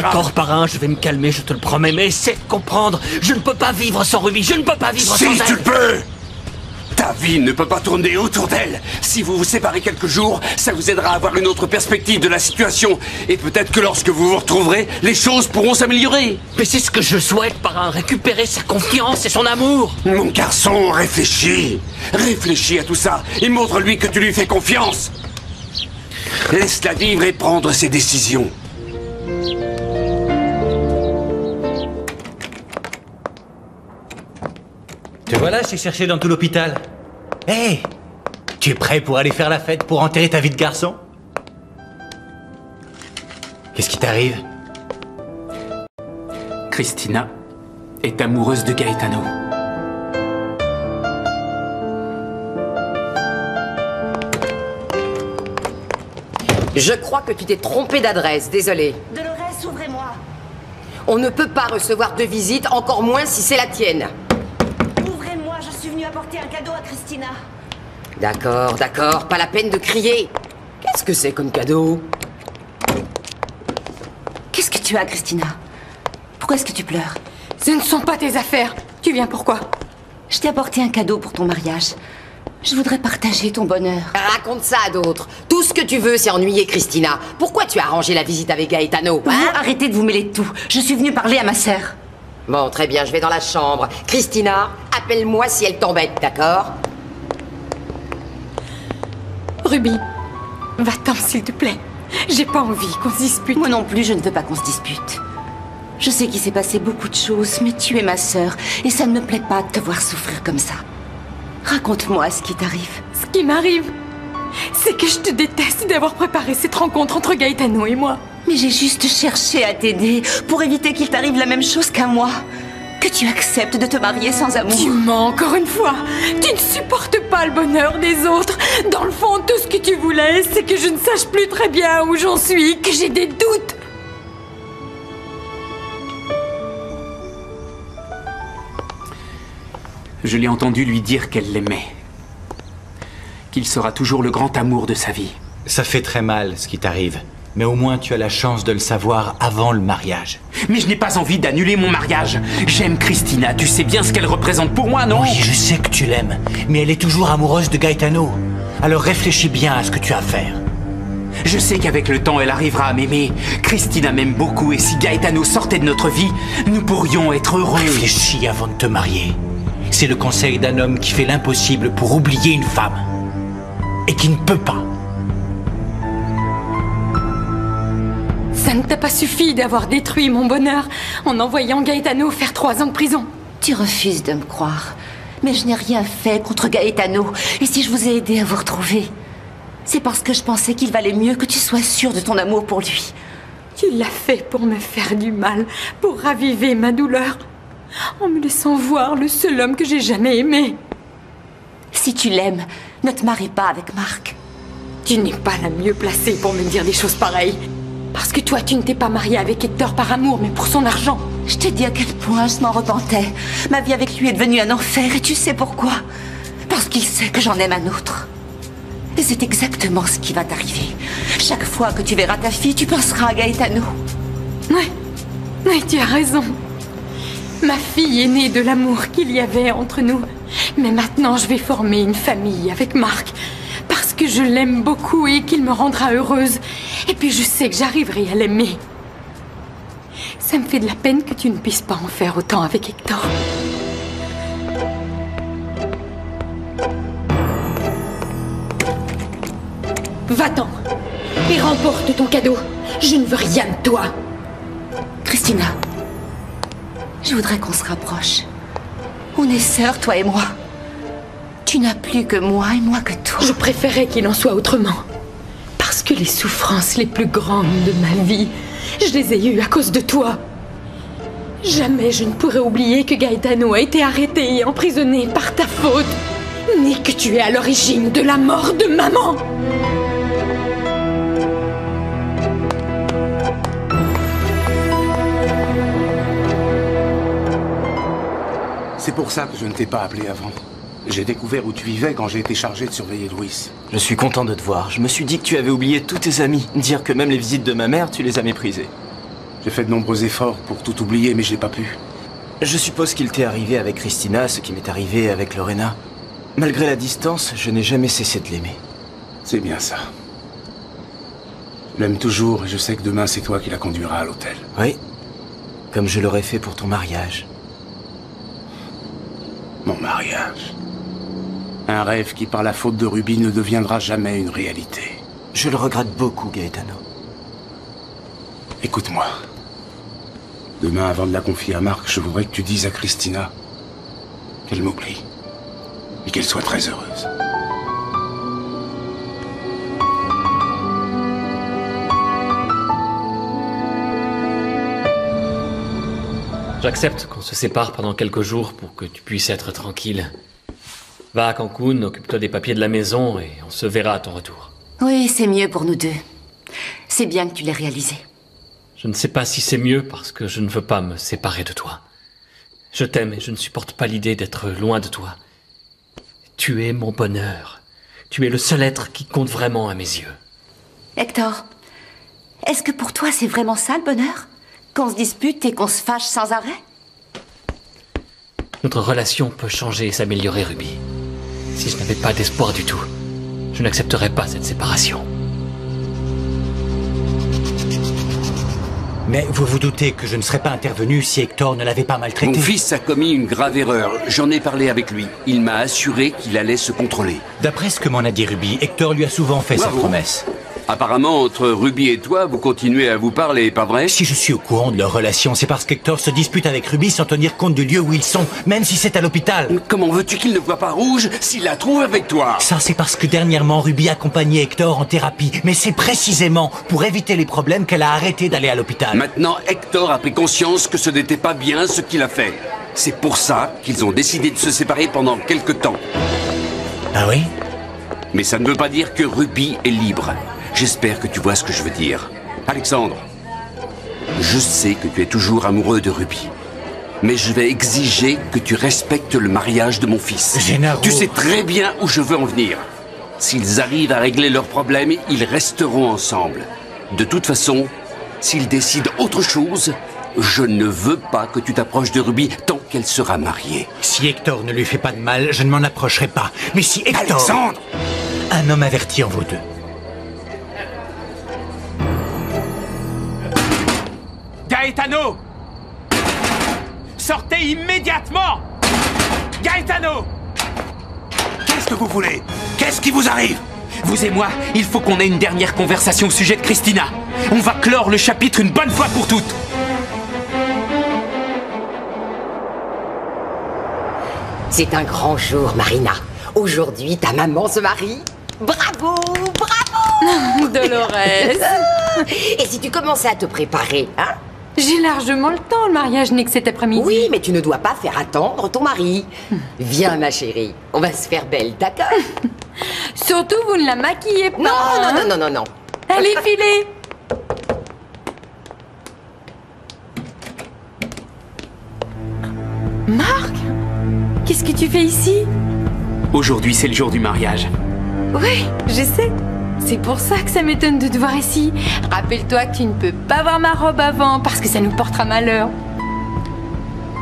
D'accord, parrain, je vais me calmer, je te le promets, mais essaie de comprendre. Je ne peux pas vivre sans Ruby, je ne peux pas vivre sans elle. Si tu peux! Ta vie ne peut pas tourner autour d'elle. Si vous vous séparez quelques jours, ça vous aidera à avoir une autre perspective de la situation. Et peut-être que lorsque vous vous retrouverez, les choses pourront s'améliorer. Mais c'est ce que je souhaite, parrain, récupérer sa confiance et son amour. Mon garçon, réfléchis. Réfléchis à tout ça et montre-lui que tu lui fais confiance. Laisse-la vivre et prendre ses décisions. Te voilà, j'ai cherché dans tout l'hôpital. Hé, hey, tu es prêt pour aller faire la fête, pour enterrer ta vie de garçon? Qu'est-ce qui t'arrive? Christina est amoureuse de Gaetano. Je crois que tu t'es trompé d'adresse, désolé. Dolores, ouvrez-moi. On ne peut pas recevoir de visite, encore moins si c'est la tienne. Ouvrez-moi, je suis venue apporter un cadeau à Christina. D'accord, d'accord, pas la peine de crier. Qu'est-ce que c'est comme cadeau? Qu'est-ce que tu as, Christina? Pourquoi est-ce que tu pleures? Ce ne sont pas tes affaires. Tu viens pourquoi? Je t'ai apporté un cadeau pour ton mariage. Je voudrais partager ton bonheur. Raconte ça à d'autres. Tout ce que tu veux, c'est ennuyer Christina. Pourquoi tu as arrangé la visite avec Gaetano, Vous hein? arrêtez de vous mêler de tout. Je suis venue parler à ma sœur. Bon, très bien, je vais dans la chambre. Christina, appelle-moi si elle t'embête, d'accord? Ruby, va-t'en s'il te plaît. J'ai pas envie qu'on se dispute. Moi non plus, je ne veux pas qu'on se dispute. Je sais qu'il s'est passé beaucoup de choses, mais tu es ma sœur, et ça ne me plaît pas de te voir souffrir comme ça. Raconte-moi ce qui t'arrive. Ce qui m'arrive, c'est que je te déteste d'avoir préparé cette rencontre entre Gaetano et moi. Mais j'ai juste cherché à t'aider pour éviter qu'il t'arrive la même chose qu'à moi. Que tu acceptes de te marier sans amour. Tu mens encore une fois. Tu ne supportes pas le bonheur des autres. Dans le fond, tout ce que tu voulais, c'est que je ne sache plus très bien où j'en suis, que j'ai des doutes. Je l'ai entendu lui dire qu'elle l'aimait. Qu'il sera toujours le grand amour de sa vie. Ça fait très mal ce qui t'arrive. Mais au moins tu as la chance de le savoir avant le mariage. Mais je n'ai pas envie d'annuler mon mariage. J'aime Christina, tu sais bien ce qu'elle représente pour moi, non? Oui, je sais que tu l'aimes. Mais elle est toujours amoureuse de Gaetano. Alors réfléchis bien à ce que tu as à faire. Je sais qu'avec le temps, elle arrivera à m'aimer. Christina m'aime beaucoup et si Gaetano sortait de notre vie, nous pourrions être heureux. Réfléchis avant de te marier. C'est le conseil d'un homme qui fait l'impossible pour oublier une femme. Et qui ne peut pas. Ça ne t'a pas suffi d'avoir détruit mon bonheur en envoyant Gaetano faire 3 ans de prison. Tu refuses de me croire. Mais je n'ai rien fait contre Gaetano. Et si je vous ai aidé à vous retrouver, c'est parce que je pensais qu'il valait mieux que tu sois sûre de ton amour pour lui. Tu l'as fait pour me faire du mal, pour raviver ma douleur, en me laissant voir le seul homme que j'ai jamais aimé. Si tu l'aimes, ne te marie pas avec Marc. Tu n'es pas la mieux placée pour me dire des choses pareilles. Parce que toi, tu ne t'es pas mariée avec Hector par amour, mais pour son argent. Je t'ai dit à quel point je m'en repentais. Ma vie avec lui est devenue un enfer, et tu sais pourquoi? Parce qu'il sait que j'en aime un autre. Et c'est exactement ce qui va t'arriver. Chaque fois que tu verras ta fille, tu penseras à Gaetano. Oui, tu as raison. Ma fille est née de l'amour qu'il y avait entre nous. Mais maintenant, je vais former une famille avec Marc. Parce que je l'aime beaucoup et qu'il me rendra heureuse. Et puis je sais que j'arriverai à l'aimer. Ça me fait de la peine que tu ne puisses pas en faire autant avec Hector. Va-t'en et remporte ton cadeau. Je ne veux rien de toi. Christina, je voudrais qu'on se rapproche. On est sœurs, toi et moi. Tu n'as plus que moi et moi que toi. Je préférais qu'il en soit autrement. Parce que les souffrances les plus grandes de ma vie, je les ai eues à cause de toi. Jamais je ne pourrais oublier que Gaetano a été arrêté et emprisonné par ta faute, ni que tu es à l'origine de la mort de maman. C'est pour ça que je ne t'ai pas appelé avant. J'ai découvert où tu vivais quand j'ai été chargé de surveiller Louis. Je suis content de te voir. Je me suis dit que tu avais oublié tous tes amis. Dire que même les visites de ma mère, tu les as méprisées. J'ai fait de nombreux efforts pour tout oublier, mais je n'ai pas pu. Je suppose qu'il t'est arrivé avec Christina, ce qui m'est arrivé avec Lorena. Malgré la distance, je n'ai jamais cessé de l'aimer. C'est bien ça. Je l'aime toujours et je sais que demain, c'est toi qui la conduiras à l'hôtel. Oui, comme je l'aurais fait pour ton mariage. Mon mariage. Un rêve qui, par la faute de Ruby, ne deviendra jamais une réalité. Je le regrette beaucoup, Gaetano. Écoute-moi. Demain, avant de la confier à Marc, je voudrais que tu dises à Christina qu'elle m'oublie et qu'elle soit très heureuse. J'accepte qu'on se sépare pendant quelques jours pour que tu puisses être tranquille. Va à Cancun, occupe-toi des papiers de la maison et on se verra à ton retour. Oui, c'est mieux pour nous deux. C'est bien que tu l'aies réalisé. Je ne sais pas si c'est mieux parce que je ne veux pas me séparer de toi. Je t'aime et je ne supporte pas l'idée d'être loin de toi. Tu es mon bonheur. Tu es le seul être qui compte vraiment à mes yeux. Hector, est-ce que pour toi c'est vraiment ça le bonheur? Qu'on se dispute et qu'on se fâche sans arrêt? Notre relation peut changer et s'améliorer, Ruby. Si je n'avais pas d'espoir du tout, je n'accepterais pas cette séparation. Mais vous vous doutez que je ne serais pas intervenu si Hector ne l'avait pas maltraité. Mon fils a commis une grave erreur. J'en ai parlé avec lui. Il m'a assuré qu'il allait se contrôler. D'après ce que m'en a dit Ruby, Hector lui a souvent fait sa promesse. Apparemment, entre Ruby et toi, vous continuez à vous parler, pas vrai? Si je suis au courant de leur relation, c'est parce qu'Hector se dispute avec Ruby sans tenir compte du lieu où ils sont, même si c'est à l'hôpital. Comment veux-tu qu'il ne voit pas rouge s'il la trouve avec toi? Ça, c'est parce que dernièrement, Ruby accompagnait Hector en thérapie. Mais c'est précisément pour éviter les problèmes qu'elle a arrêté d'aller à l'hôpital. Maintenant, Hector a pris conscience que ce n'était pas bien ce qu'il a fait. C'est pour ça qu'ils ont décidé de se séparer pendant quelque temps. Ah oui? Mais ça ne veut pas dire que Ruby est libre. J'espère que tu vois ce que je veux dire. Alexandre, je sais que tu es toujours amoureux de Ruby. Mais je vais exiger que tu respectes le mariage de mon fils. Gennaro. Tu sais très bien où je veux en venir. S'ils arrivent à régler leurs problèmes, ils resteront ensemble. De toute façon, s'ils décident autre chose, je ne veux pas que tu t'approches de Ruby tant qu'elle sera mariée. Si Hector ne lui fait pas de mal, je ne m'en approcherai pas. Mais si Hector... Alexandre! Un homme averti en vaut deux. Gaetano! Sortez immédiatement! Gaetano! Qu'est-ce que vous voulez? Qu'est-ce qui vous arrive? Vous et moi, il faut qu'on ait une dernière conversation au sujet de Christina. On va clore le chapitre une bonne fois pour toutes. C'est un grand jour, Marina. Aujourd'hui, ta maman se marie. Bravo, bravo! Dolores. Et si tu commençais à te préparer, hein? J'ai largement le temps, le mariage n'est que cet après-midi. Oui, mais tu ne dois pas faire attendre ton mari. Viens, ma chérie, on va se faire belle, d'accord? Surtout, vous ne la maquillez pas. Non, hein? non, non, non, non, non. Allez, filez. Marc, qu'est-ce que tu fais ici? Aujourd'hui, c'est le jour du mariage. Oui, je sais. C'est pour ça que ça m'étonne de te voir ici. Rappelle-toi que tu ne peux pas voir ma robe avant, parce que ça nous portera malheur.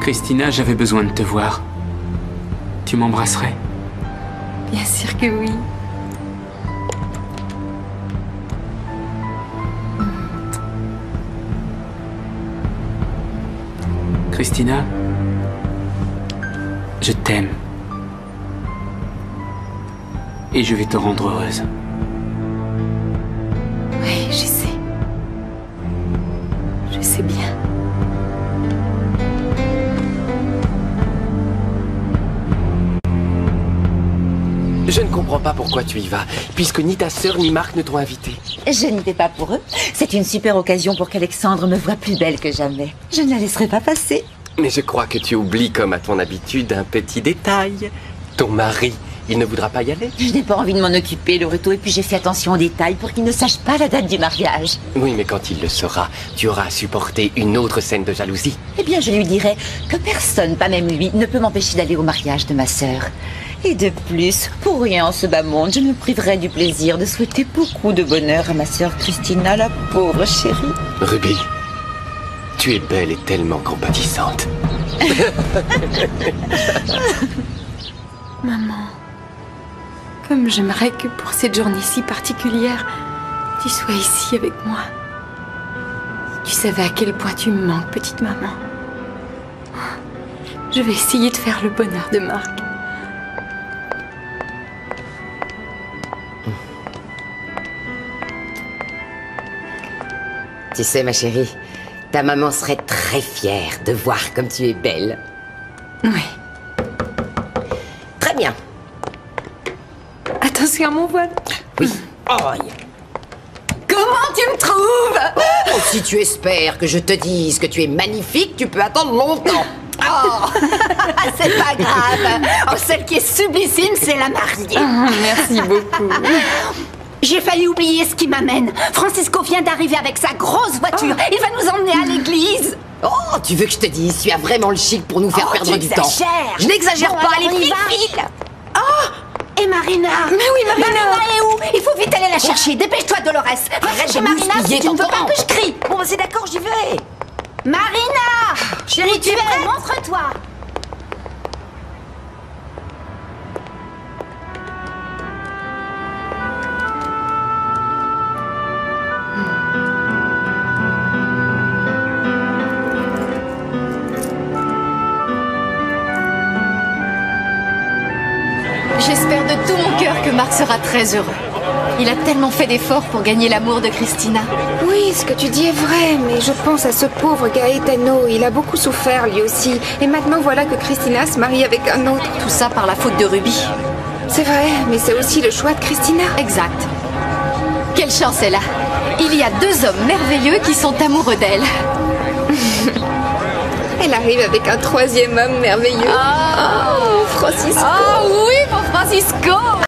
Christina, j'avais besoin de te voir. Tu m'embrasserais? Bien sûr que oui. Christina, je t'aime. Et je vais te rendre heureuse. Oui, je sais. Je sais bien. Je ne comprends pas pourquoi tu y vas, puisque ni ta sœur ni Marc ne t'ont invité. Je n'y vais pas pour eux. C'est une super occasion pour qu'Alexandre me voie plus belle que jamais. Je ne la laisserai pas passer. Mais je crois que tu oublies, comme à ton habitude, un petit détail. Ton mari, il ne voudra pas y aller? Je n'ai pas envie de m'en occuper, Loreto, et puis j'ai fait attention aux détails pour qu'il ne sache pas la date du mariage. Oui, mais quand il le saura, tu auras à supporter une autre scène de jalousie. Eh bien, je lui dirai que personne, pas même lui, ne peut m'empêcher d'aller au mariage de ma sœur. Et de plus, pour rien en ce bas monde, je me priverai du plaisir de souhaiter beaucoup de bonheur à ma sœur Christina, la pauvre chérie. Ruby, Tu es belle et tellement compatissante. Maman, comme j'aimerais que pour cette journée si particulière, tu sois ici avec moi. Tu savais à quel point tu me manques, petite maman. Je vais essayer de faire le bonheur de Marc. Tu sais, ma chérie, ta maman serait très fière de voir comme tu es belle. Oui. Très bien. Attention à mon voile. Oui. Oh. Comment tu me trouves? Oh, si tu espères que je te dise que tu es magnifique, tu peux attendre longtemps. Oh, c'est pas grave. Oh, celle qui est sublissime, c'est la mariée. Merci beaucoup. J'ai failli oublier ce qui m'amène. Francisco vient d'arriver avec sa grosse voiture. Il va nous emmener à l'église. Oh, tu veux que je te dise, tu as vraiment le chic pour nous faire perdre du temps. Je n'exagère pas, allez, on y va. vite. Oh, et Marina. Mais oui, Marina. Marina est où? Il faut vite aller la chercher. Dépêche-toi, Dolores. Arrête de Marina, m'oublier si tu ne veux ton pas temps. que je crie. Bon, c'est d'accord, j'y vais. Marina. Chérie, tu es prête? Montre-toi. J'espère de tout mon cœur que Marc sera très heureux. Il a tellement fait d'efforts pour gagner l'amour de Christina. Oui, ce que tu dis est vrai, mais je pense à ce pauvre Gaetano. Il a beaucoup souffert lui aussi. Et maintenant voilà que Christina se marie avec un autre. Tout ça par la faute de Ruby. C'est vrai, mais c'est aussi le choix de Christina. Exact. Quelle chance elle a. Il y a 2 hommes merveilleux qui sont amoureux d'elle. Elle arrive avec un 3e homme merveilleux. Oh, Francisco. Oh oui, mon Francisco.